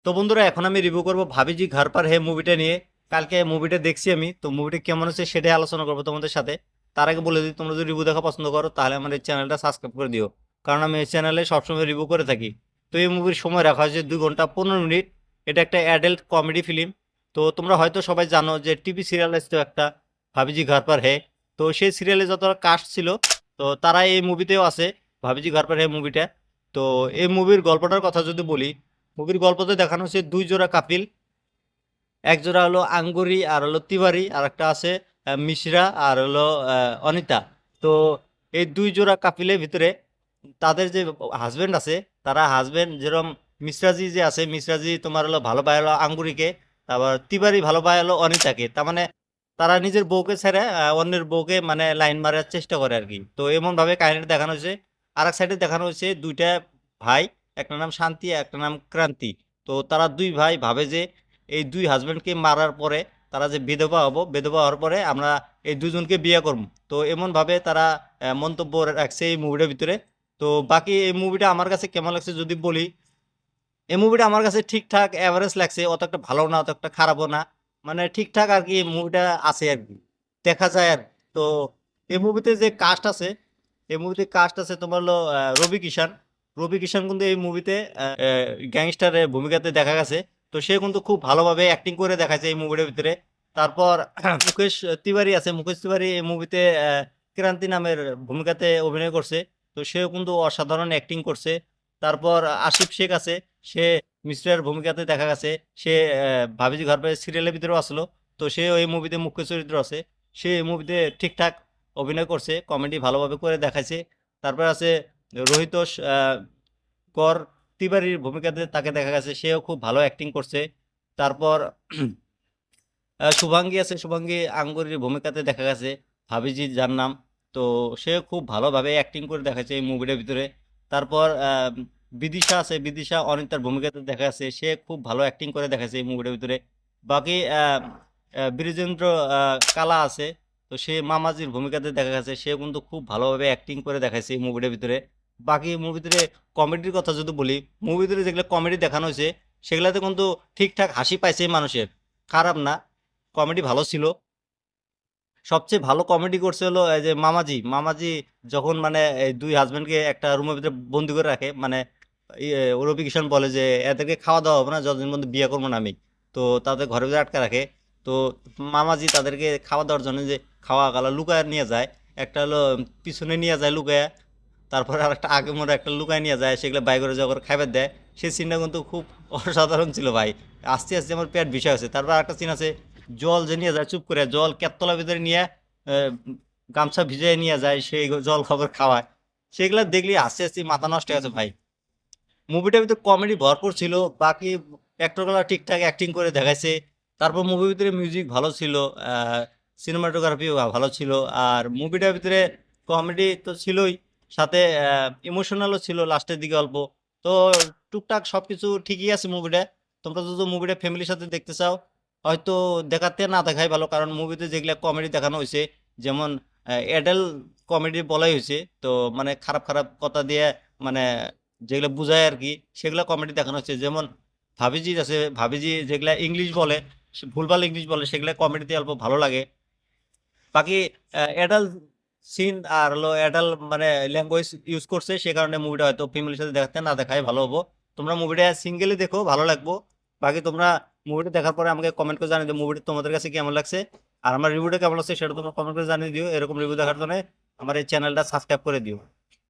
তো বন্ধুরা এখন আমি রিভিউ করব ভাবিজি ঘর পার হে মুভিটা নিয়ে। কালকে মুভিটা দেখছি আমি, তো মুভিটা কেমন হচ্ছে সেটাই আলোচনা করবো তোমাদের সাথে। তার আগে বলে দিই, তোমরা যদি রিভিউ দেখা পছন্দ করো তাহলে আমার এই চ্যানেলটা সাবস্ক্রাইব করে দিও, কারণ আমি এই চ্যানেলে সবসময় রিভিউ করে থাকি। তো এই মুভির সময় রাখা হয়েছে 2 ঘন্টা 15 মিনিট। এটা একটা অ্যাডাল্ট কমেডি ফিল্ম। তো তোমরা হয়তো সবাই জানো যে টিভি সিরিয়াল আসতো একটা, ভাবিজি ঘর পার হে। তো সেই সিরিয়ালে যত কাস্ট ছিল, তো তারা এই মুভিতেও আছে, ভাবিজি ঘর পার হে মুভিটা। তো এই মুভির গল্পটার কথা যদি বলি, মুভির গল্পতে দেখানো হচ্ছে 2 জোড়া কাপিল। এক জোড়া হলো আঙ্গুরি আর হলো তিওয়ারি, আর একটা আছে মিশ্রা আর হলো অনিতা। তো এই 2 জোড়া কাপিলের ভিতরে তাদের যে হাজবেন্ড আছে, তারা হাজবেন্ড যেরকম মিশ্রাজি যে আছে, মিশ্রাজি তোমার হলো ভালো পায় হলো আঙ্গুরিকে, তারপর তিওয়ারি ভালো পায় হলো অনিতাকে। তার মানে তারা নিজের বউকে ছেড়ে অন্যের বউকে মানে লাইন মারার চেষ্টা করে আর কি। তো এমন ভাবে কাহিনীটা দেখানো হয়েছে। আর এক সাইডে দেখানো হয়েছে 2টা ভাই, একটা নাম শান্তি একটা নাম ক্রান্তি। তো তারা 2 ভাই ভাবে যে এই 2 হাজবেন্ডকে মারার পরে তারা যে বিধবা হব, বিধবা হওয়ার পরে আমরা এই দুজনকে বিয়ে করব। তো এমন ভাবে তারা মন্তব্য রাখছে এই মুভিটার ভিতরে। তো বাকি এই মুভিটা আমার কাছে কেমন লাগছে যদি বলি, এই মুভিটা আমার কাছে ঠিকঠাক এভারেজ লাগছে, অত একটা ভালো না অত একটা খারাপও না, মানে ঠিকঠাক আর কি মুভিটা আছে আর কি, দেখা যায় আর কি। তো এই মুভিতে যে কাস্ট আছে, এই মুভিতে কাস্ট আছে তোমার হলো রবি কিষান। রবি কিষান কিন্তু এই মুভিতে গ্যাংস্টারের ভূমিকাতে দেখা গেছে। তো সে কিন্তু খুব ভালোভাবে অ্যাক্টিং করে দেখাচ্ছে এই মুভিটার ভিতরে। তারপর মুকেশ তিওয়ারি আছে, মুকেশ তিওয়ারি এই মুভিতে ক্রান্তি নামের ভূমিকাতে অভিনয় করছে। তো সেও কিন্তু অসাধারণ অ্যাক্টিং করছে। তারপর আশিফ শেখ আছে, সে মিস্টার ভূমিকাতে দেখা গেছে। সে ভাবিজি ঘর পাই সিরিয়ালের ভিতরেও আসলো। তো সে ওই মুভিতে মুখ্য চরিত্র আছে। সে এই মুভিতে ঠিকঠাক অভিনয় করছে, কমেডি ভালোভাবে করে দেখাইছে। তারপর আছে রোহিতোষ কর তিওয়ারির ভূমিকাতে তাকে দেখা গেছে, সেও খুব ভালো অ্যাক্টিং করছে। তারপর শুভাঙ্গী আছে, শুভাঙ্গী আঙ্গুরির ভূমিকাতে দেখা গেছে, ভাবিজি যার নাম। তো সে খুব ভালোভাবে অ্যাক্টিং করে দেখাচ্ছে এই মুভিটার ভিতরে। তারপর বিদিশা আছে, বিদিশা অনিতার ভূমিকাতে দেখা গেছে, সে খুব ভালো অ্যাক্টিং করে দেখাচ্ছে এই মুভিটার ভিতরে। বাকি বীরেন্দ্র কালা আছে, তো সে মামাজির ভূমিকাতে দেখা গেছে, সে কিন্তু খুব ভালোভাবে অ্যাক্টিং করে দেখাচ্ছে এই মুভিটার ভিতরে। বাকি মুভিতে কমেডির কথা যদি বলি, মুভিতে যেগুলো কমেডি দেখানো হয়েছে সেগুলোতে কিন্তু ঠিকঠাক হাসি পাইছে মানুষের, খারাপ না, কমেডি ভালো ছিল। সবচেয়ে ভালো কমেডি করছে হলো এই যে মামাজি। মামাজি যখন মানে এই 2 হাজবেন্ডকে একটা রুমের ভিতরে বন্দি করে রাখে, মানে রবি কিষান বলে যে এদেরকে খাওয়া দাওয়া হবে না যতদিন পর্যন্ত বিয়ে করবো না আমি। তো তাদের ঘরের ভিতরে আটকে রাখে। তো মামাজি তাদেরকে খাওয়া দাওয়ার জন্য যে খাওয়া গালা লুকায় নিয়ে যায়, একটা হলো পিছনে নিয়ে যায় লুকায়, তারপরে আর একটা আগে মোড়ে একটা লুকায় নিয়ে যায়, সেগুলো বাই করে যখন খাইবার দেয়। সেই সিনটা কিন্তু খুব অসাধারণ ছিল ভাই। আস্তে আস্তে আমার পেট বিষয় আছে। তারপর একটা সিন আছে, জল যে নিয়ে যায় চুপ করে, জল কেতলার ভিতরে নিয়ে গামছা ভিজিয়ে নিয়ে যায়, সেই জল খবর খাওয়ায়। সেগুলো দেখলে আস্তে আস্তে মাথা নষ্ট হয়ে গেছে ভাই। মুভিটার ভিতরে কমেডি ভরপুর ছিল। বাকি অ্যাক্টরগুলো ঠিকঠাক অ্যাক্টিং করে দেখাইছে। তারপর মুভির ভিতরে মিউজিক ভালো ছিল, সিনেমাটোগ্রাফিও ভালো ছিল। আর মুভিটার ভিতরে কমেডি তো ছিলই, সাথে ইমোশনালও ছিল লাস্টের দিকে অল্প। তো টুকটাক সবকিছু ঠিকই আছে মুভিটা। তোমরা যদি মুভিটা ফ্যামিলির সাথে দেখতে চাও, হয়তো দেখাতে না দেখাই ভালো, কারণ মুভিতে যেগুলো কমেডি দেখানো হয়েছে, যেমন অ্যাডাল্ট কমেডি বলাই হয়েছে। তো মানে খারাপ খারাপ কথা দিয়ে, মানে যেগুলো বুঝায় আর কি, সেগুলো কমেডি দেখানো হচ্ছে। যেমন ভাবিজি আছে, ভাবিজি যেগুলা ইংলিশ বলে, ভুলভাল ইংলিশ বলে, সেগুলো কমেডিতে অল্প ভালো লাগে। বাকি অ্যাডাল্ট সিন আর হলো অ্যাডাল্ট মানে ল্যাঙ্গুয়েজ ইউজ করছে, সে কারণে মুভিটা হয়তো ফ্যামিলির সাথে দেখতে না দেখাই ভালো হবো। তোমরা মুভিটা সিঙ্গেলি দেখো, ভালো লাগবো। বাকি তোমরা মুভিটা দেখার পরে আমাকে কমেন্ট করে জানিয়ে দিও মুভিটা তোমাদের কাছে কেমন লাগছে। আর আমার রিভিউটা কেমন লাগছে সেটা তোমরা কমেন্ট করে জানিয়ে দিও। এরকম রিভিউ দেখার জন্য আমার এই চ্যানেলটা সাবস্ক্রাইব করে দিও।